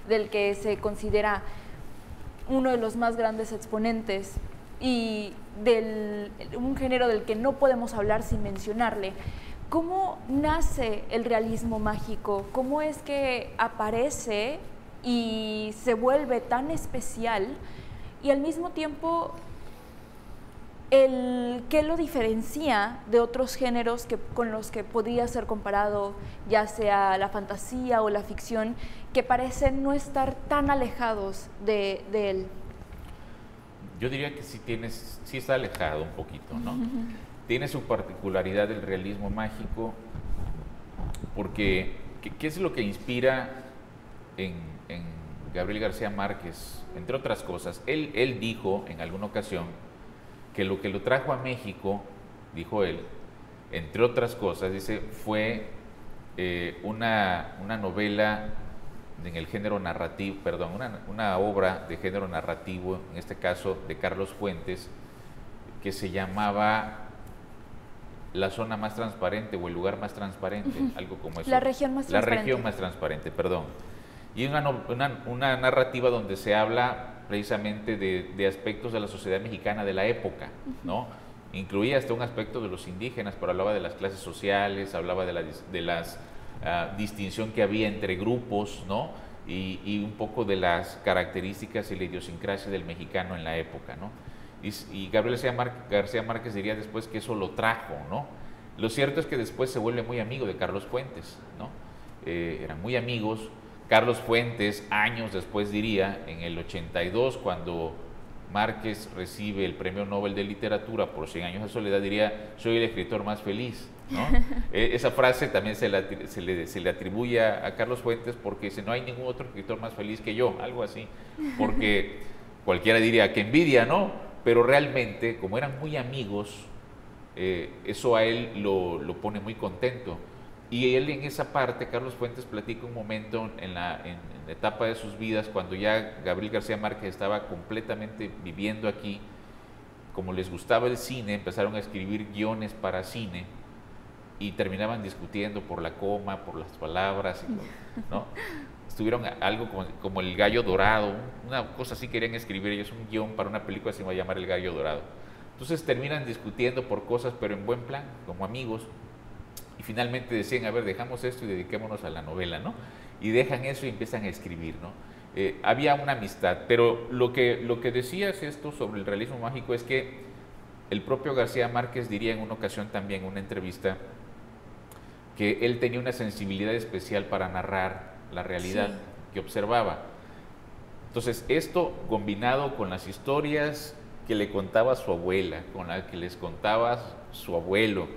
[SPEAKER 2] del que se considera uno de los más grandes exponentes y un género del que no podemos hablar sin mencionarle. ¿Cómo nace el realismo mágico? ¿Cómo es que aparece y se vuelve tan especial? Y al mismo tiempo, ¿qué lo diferencia de otros géneros con los que podría ser comparado, ya sea la fantasía o la ficción, que parecen no estar tan alejados de él?
[SPEAKER 3] Yo diría que sí está alejado un poquito, ¿no? Tiene su particularidad el realismo mágico, porque ¿qué es lo que inspira en Gabriel García Márquez? Entre otras cosas, él dijo en alguna ocasión que lo trajo a México, dijo él, entre otras cosas, dice, fue una novela en el género narrativo, una obra de género narrativo, en este caso de Carlos Fuentes, que se llamaba La zona más transparente o el lugar más transparente, algo como eso.
[SPEAKER 2] La región más transparente.
[SPEAKER 3] La región más transparente, perdón. Y una narrativa donde se habla precisamente de aspectos de la sociedad mexicana de la época, ¿no? Incluía hasta un aspecto de los indígenas, pero hablaba de las clases sociales, hablaba de la distinción que había entre grupos, ¿no? Y un poco de las características y la idiosincrasia del mexicano en la época, ¿no? Y Gabriel García Márquez diría después que eso lo trajo, ¿no? Lo cierto es que después se vuelve muy amigo de Carlos Fuentes, ¿no? Eran muy amigos. Carlos Fuentes, años después diría, en el 82, cuando Márquez recibe el Premio Nobel de Literatura por 100 años de soledad, diría, soy el escritor más feliz, ¿no? Esa frase también se le atribuye a Carlos Fuentes, porque dice, no hay ningún otro escritor más feliz que yo, algo así, porque cualquiera diría, que envidia, ¿no? Pero realmente, como eran muy amigos, eso a él lo pone muy contento. Y él en esa parte, Carlos Fuentes platica un momento en la etapa de sus vidas, cuando ya Gabriel García Márquez estaba completamente viviendo aquí, como les gustaba el cine, empezaron a escribir guiones para cine y terminaban discutiendo por la coma, por las palabras, ¿no? Estuvieron algo como El Gallo Dorado, una cosa así querían escribir ellos, un guión para una película que se iba a llamar El Gallo Dorado. Entonces terminan discutiendo por cosas, pero en buen plan, como amigos. Y finalmente decían, a ver, dejamos esto y dediquémonos a la novela, ¿no? Y dejan eso y empiezan a escribir, ¿no? Había una amistad, pero lo que decías esto sobre el realismo mágico es que el propio García Márquez diría en una ocasión también, en una entrevista, que él tenía una sensibilidad especial para narrar la realidad que observaba. Entonces, esto combinado con las historias que le contaba su abuela, con las que les contaba su abuelo,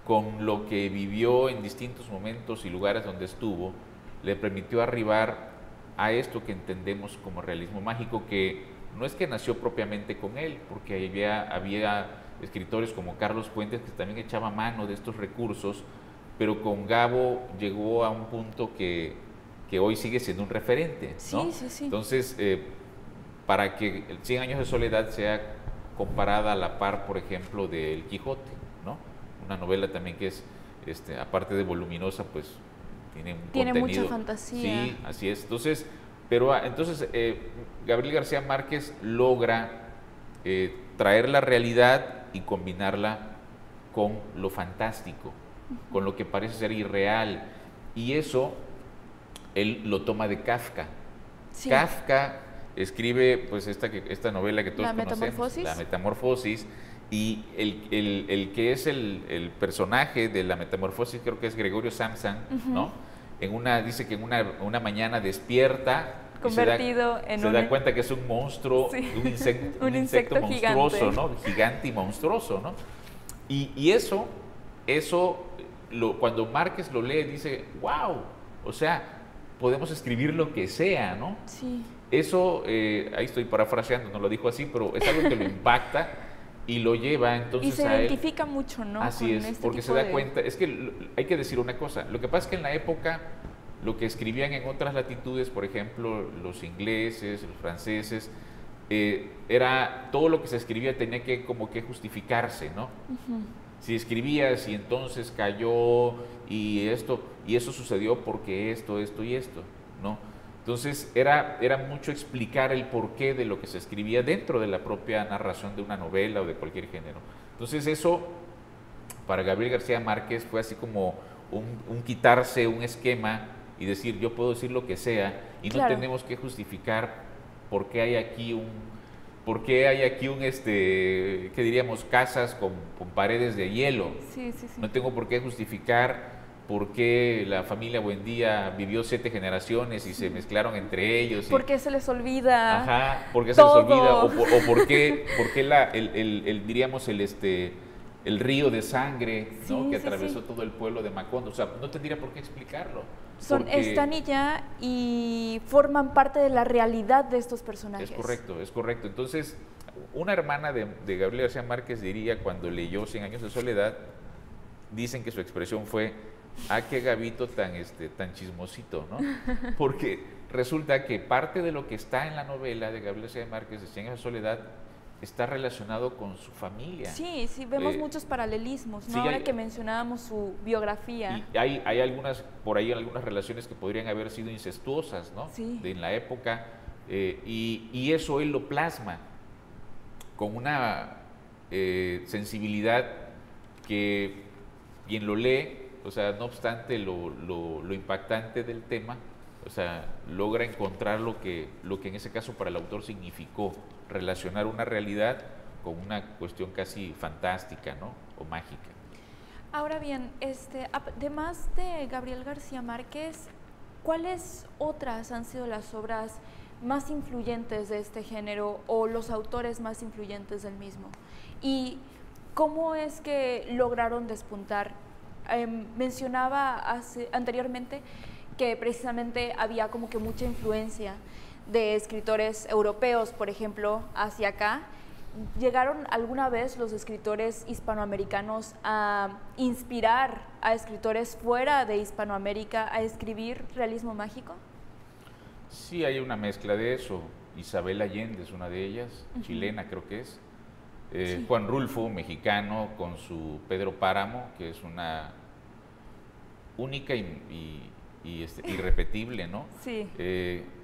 [SPEAKER 3] con lo que vivió en distintos momentos y lugares donde estuvo, le permitió arribar a esto que entendemos como realismo mágico, que no es que nació propiamente con él, porque había escritores como Carlos Fuentes, que también echaba mano de estos recursos, pero con Gabo llegó a un punto que hoy sigue siendo un referente, ¿no?
[SPEAKER 2] Sí, sí, sí.
[SPEAKER 3] Entonces, para que el 100 años de soledad sea comparada a la par, por ejemplo, de El Quijote, ¿no? Una novela también que es, aparte de voluminosa, pues tiene
[SPEAKER 2] mucha fantasía.
[SPEAKER 3] Sí, así es. Entonces, Gabriel García Márquez logra traer la realidad y combinarla con lo fantástico, con lo que parece ser irreal. Y eso él lo toma de Kafka. Sí. Kafka escribe pues esta novela que todos conocemos, La Metamorfosis, y el que es el personaje de La Metamorfosis creo que es Gregorio Samsa, ¿no? Dice que en una mañana despierta,
[SPEAKER 2] convertido
[SPEAKER 3] se da cuenta que es un monstruo, sí. un insecto monstruoso,
[SPEAKER 2] gigante.
[SPEAKER 3] ¿no? Gigante y monstruoso, ¿no? Y eso cuando Márquez lo lee dice, wow, o sea, podemos escribir lo que sea, ¿no?
[SPEAKER 2] Sí.
[SPEAKER 3] Eso, ahí estoy parafraseando, no lo dijo así, pero es algo que lo impacta y lo lleva entonces
[SPEAKER 2] a él. Y se identifica
[SPEAKER 3] él,
[SPEAKER 2] mucho, ¿no?
[SPEAKER 3] Así es, porque se da cuenta, es que hay que decir una cosa, lo que pasa es que en la época lo que escribían en otras latitudes, por ejemplo, los ingleses, los franceses, era todo lo que se escribía tenía que como que justificarse, ¿no? Si escribías y entonces cayó y eso sucedió porque esto y esto, ¿no? Entonces era mucho explicar el porqué de lo que se escribía dentro de la propia narración de una novela o de cualquier género. Entonces eso para Gabriel García Márquez fue así como un quitarse un esquema y decir yo puedo decir lo que sea y no tenemos que justificar por qué hay aquí ¿qué diríamos? Casas con paredes de hielo.
[SPEAKER 2] Sí, sí, sí.
[SPEAKER 3] No tengo por qué justificar por qué la familia Buendía vivió 7 generaciones y se mezclaron entre ellos.
[SPEAKER 2] ¿Por qué se les olvida?
[SPEAKER 3] Ajá, ¿por qué se les olvida? O por qué diríamos el río de sangre, ¿no?
[SPEAKER 2] Sí,
[SPEAKER 3] que
[SPEAKER 2] sí,
[SPEAKER 3] atravesó todo el pueblo de Macondo. O sea, no tendría por qué explicarlo.
[SPEAKER 2] Están y ya y forman parte de la realidad de estos personajes.
[SPEAKER 3] Es correcto. Entonces, una hermana de Gabriel García Márquez diría cuando leyó 100 años de soledad, dicen que su expresión fue, qué Gabito tan chismosito, ¿no? Porque resulta que parte de lo que está en la novela de Gabriel García Márquez de 100 años de soledad está relacionado con su familia.
[SPEAKER 2] Sí, vemos muchos paralelismos, ¿no? Sí, ahora que mencionábamos su biografía.
[SPEAKER 3] Y hay algunas relaciones que podrían haber sido incestuosas, ¿no?
[SPEAKER 2] Sí.
[SPEAKER 3] En la época, y eso él lo plasma con una sensibilidad que quien lo lee, o sea, no obstante lo impactante del tema, o sea, logra encontrar lo que en ese caso para el autor significó relacionar una realidad con una cuestión casi fantástica, ¿no? O mágica.
[SPEAKER 2] Ahora bien, además de Gabriel García Márquez, ¿cuáles otras han sido las obras más influyentes de este género o los autores más influyentes del mismo? ¿Y cómo es que lograron despuntar? Mencionaba anteriormente que precisamente había como que mucha influencia de escritores europeos, por ejemplo, hacia acá. ¿Llegaron alguna vez los escritores hispanoamericanos a inspirar a escritores fuera de Hispanoamérica a escribir realismo mágico?
[SPEAKER 3] Sí, hay una mezcla de eso. Isabel Allende es una de ellas, chilena creo que es. Sí. Juan Rulfo, mexicano, con su Pedro Páramo, que es una única y irrepetible, ¿no?
[SPEAKER 2] Sí.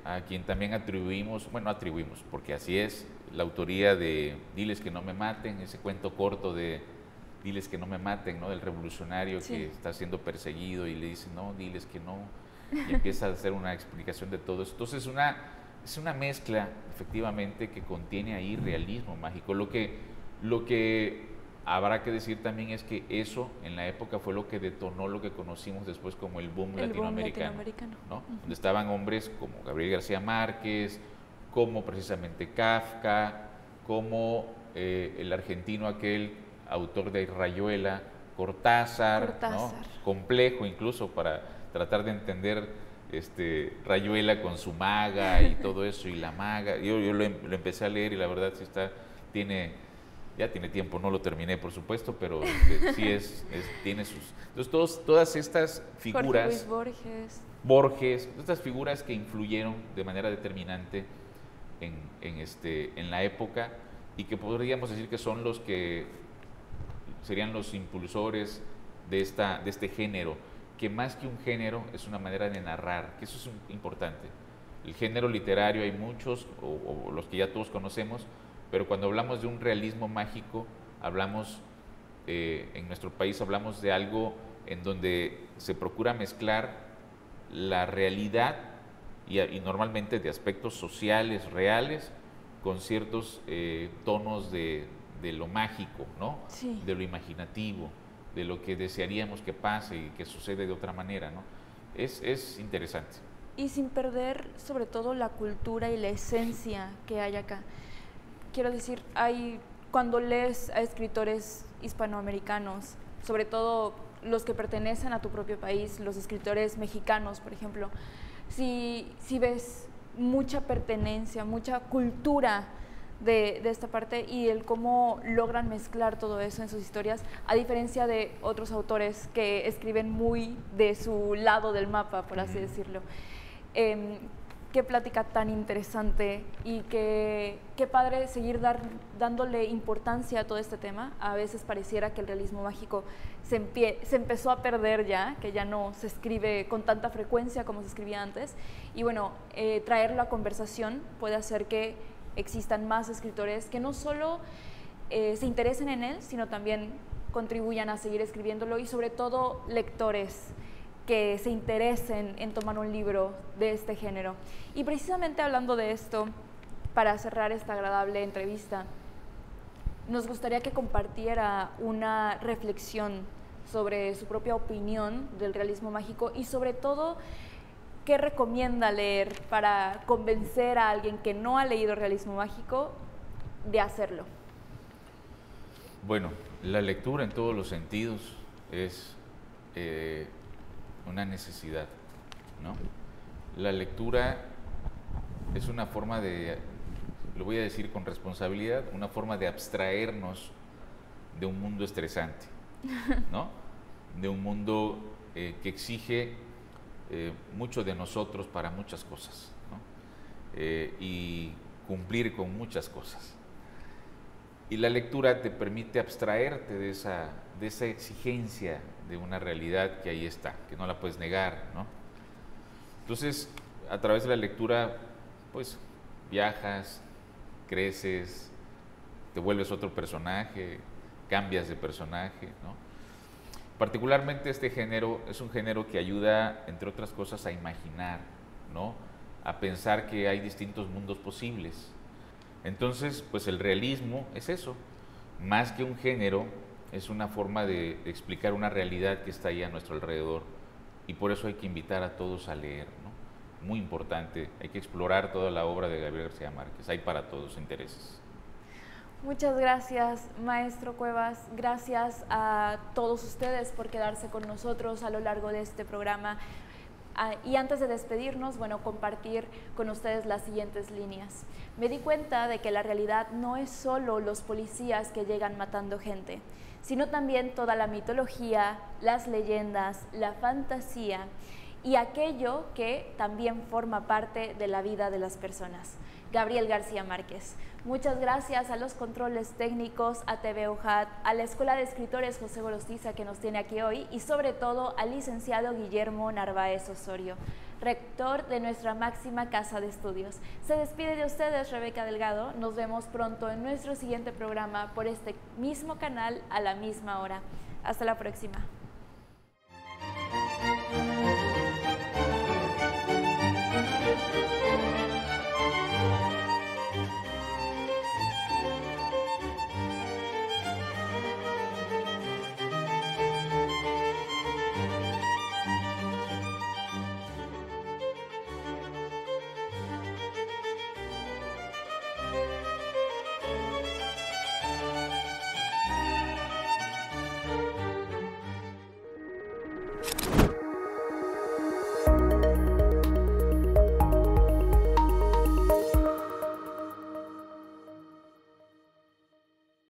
[SPEAKER 3] A quien también atribuimos, porque así es, la autoría de Diles que no me maten, ese cuento corto de Diles que no me maten, ¿no? Del revolucionario que está siendo perseguido y le dice, no, diles que no, y empieza a hacer una explicación de todo eso. Entonces es una mezcla, efectivamente, que contiene ahí realismo mágico. Lo que habrá que decir también es que eso en la época fue lo que detonó lo que conocimos después como el boom latinoamericano, ¿no? Donde estaban hombres como Gabriel García Márquez, como precisamente Kafka, como el argentino aquel autor de Rayuela, Cortázar. ¿No? Complejo incluso para tratar de entender Rayuela con su maga y todo eso, y la maga. Yo lo empecé a leer y la verdad sí tiene Ya tiene tiempo, no lo terminé, por supuesto, pero sí tiene sus... Entonces, todas estas figuras...
[SPEAKER 2] Jorge Luis Borges.
[SPEAKER 3] Borges, estas figuras que influyeron de manera determinante en la época y que podríamos decir que son los que serían los impulsores de este género, que más que un género es una manera de narrar, que eso es importante. El género literario hay muchos, o los que ya todos conocemos, pero cuando hablamos de un realismo mágico, hablamos, en nuestro país hablamos de algo en donde se procura mezclar la realidad y normalmente de aspectos sociales reales con ciertos tonos de lo mágico, ¿no?
[SPEAKER 2] Sí.
[SPEAKER 3] De lo imaginativo, de lo que desearíamos que pase y que sucede de otra manera, ¿no? Es interesante.
[SPEAKER 2] Y sin perder sobre todo la cultura y la esencia que hay acá. Quiero decir, cuando lees a escritores hispanoamericanos, sobre todo los que pertenecen a tu propio país, los escritores mexicanos, por ejemplo, si ves mucha pertenencia, mucha cultura de esta parte y el cómo logran mezclar todo eso en sus historias, a diferencia de otros autores que escriben muy de su lado del mapa, por así decirlo. Qué plática tan interesante y qué padre seguir dándole importancia a todo este tema. A veces pareciera que el realismo mágico se empezó a perder ya, que ya no se escribe con tanta frecuencia como se escribía antes. Y bueno, traerlo a conversación puede hacer que existan más escritores que no solo se interesen en él, sino también contribuyan a seguir escribiéndolo y sobre todo lectores que se interesen en tomar un libro de este género. Y precisamente hablando de esto, para cerrar esta agradable entrevista, nos gustaría que compartiera una reflexión sobre su propia opinión del realismo mágico y sobre todo, ¿qué recomienda leer para convencer a alguien que no ha leído realismo mágico de hacerlo?
[SPEAKER 3] Bueno, la lectura en todos los sentidos es una necesidad, ¿no? La lectura es una forma de, lo voy a decir con responsabilidad, una forma de abstraernos de un mundo estresante, ¿no? De un mundo que exige mucho de nosotros para muchas cosas, ¿no? Y cumplir con muchas cosas. Y la lectura te permite abstraerte de esa exigencia de una realidad que ahí está, que no la puedes negar, ¿no? Entonces, a través de la lectura, pues, viajas, creces, te vuelves otro personaje, cambias de personaje, ¿no? Particularmente este género es un género que ayuda, entre otras cosas, a imaginar, ¿no? A pensar que hay distintos mundos posibles. Entonces, pues el realismo es eso, más que un género, es una forma de explicar una realidad que está ahí a nuestro alrededor y por eso hay que invitar a todos a leer, ¿no? Muy importante, hay que explorar toda la obra de Gabriel García Márquez, hay para todos intereses.
[SPEAKER 2] Muchas gracias, maestro Cuevas, gracias a todos ustedes por quedarse con nosotros a lo largo de este programa. Y antes de despedirnos, bueno, compartir con ustedes las siguientes líneas. Me di cuenta de que la realidad no es solo los policías que llegan matando gente, sino también toda la mitología, las leyendas, la fantasía y aquello que también forma parte de la vida de las personas. Gabriel García Márquez. Muchas gracias a los controles técnicos, a TV UJAT, a la Escuela de Escritores José Gorostiza que nos tiene aquí hoy y sobre todo al licenciado Guillermo Narváez Osorio, rector de nuestra máxima casa de estudios. Se despide de ustedes Rebeca Delgado, nos vemos pronto en nuestro siguiente programa por este mismo canal a la misma hora. Hasta la próxima.